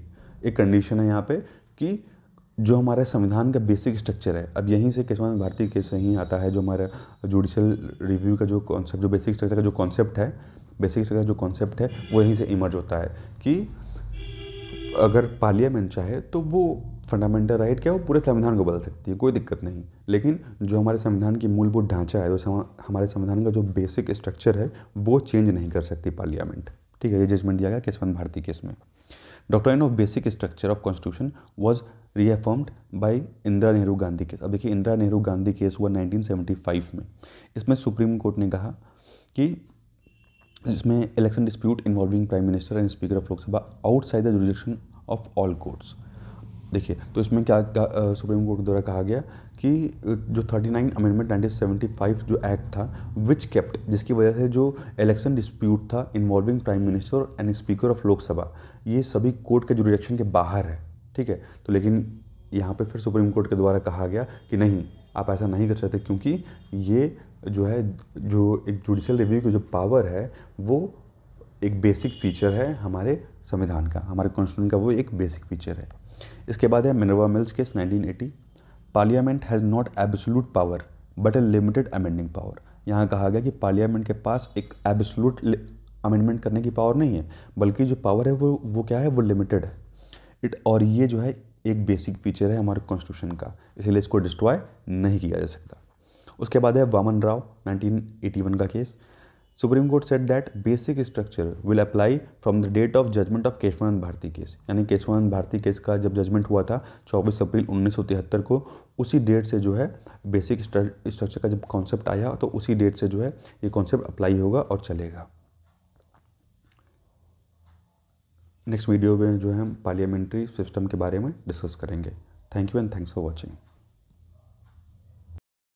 एक कंडीशन है यहाँ पे कि जो हमारे संविधान का बेसिक स्ट्रक्चर है, अब यहीं से केशवानंद भारती केस यहीं आता है, जो हमारा जुडिशियल रिव्यू का जो कॉन्सेप्ट, जो बेसिक स्ट्रक्चर का जो कॉन्सेप्ट है, बेसिक स्ट्रक्चर का जो कॉन्सेप्ट है वो यहीं से इमर्ज होता है कि अगर पार्लियामेंट चाहे तो वो फंडामेंटल राइट क्या है वो पूरे संविधान को बदल सकती है, कोई दिक्कत नहीं। लेकिन जो हमारे संविधान की मूलभूत ढांचा है, जो हमारे संविधान का जो बेसिक स्ट्रक्चर है वो चेंज नहीं कर सकती पार्लियामेंट। ठीक है, ये जजमेंट दिया गया केशवानंद भारती केस में। Doctrine of basic structure of constitution was reaffirmed by Indira Nehru Gandhi case. अब देखिए इंदिरा नेहरू गांधी केस हुआ 1975 में। इसमें सुप्रीम कोर्ट ने कहा कि इसमें election dispute involving prime minister and speaker of Lok Sabha outside the jurisdiction of all courts. देखिए तो इसमें क्या सुप्रीम कोर्ट द्वारा कहा गया कि जो 39 अमेंडमेंट 1975 जो एक्ट था विच केप्ट, जिसकी वजह से जो इलेक्शन डिस्प्यूट था involving prime minister and speaker of Lok Sabha, ये सभी कोर्ट के जुरिडिक्शन के बाहर है। ठीक है, तो लेकिन यहाँ पे फिर सुप्रीम कोर्ट के द्वारा कहा गया कि नहीं, आप ऐसा नहीं कर सकते, क्योंकि ये जो है जो एक जुडिशियल रिव्यू की जो पावर है वो एक बेसिक फीचर है हमारे संविधान का, हमारे कॉन्स्टिट्यूशन का वो एक बेसिक फीचर है। इसके बाद है Minerva mills case 1980। Parliament has not absolute power but A limited amending power. यहाँ कहा गया कि पार्लियामेंट के पास एक एब्सोल्यूट अमेंडमेंट करने की पावर नहीं है, बल्कि जो पावर है वो क्या है, वो लिमिटेड है। और ये जो है एक बेसिक फीचर है हमारे कॉन्स्टिट्यूशन का, इसीलिए इसको डिस्ट्रॉय नहीं किया जा सकता। उसके बाद है वामन राव 1981 का case. Supreme court said that basic structure will apply from the date of judgement of Kesavananda Bharati case. यानी केशवानंद भारती केस का जब जजमेंट हुआ था 24 अप्रैल 1973 को, उसी डेट से जो है बेसिक स्ट्रक्चर का जब कॉन्सेप्ट आया तो उसी डेट से जो है ये कॉन्सेप्ट अप्लाई होगा और चलेगा। नेक्स्ट वीडियो में जो है हम पार्लियामेंट्री सिस्टम के बारे में डिस्कस करेंगे। Thank you and thanks for watching.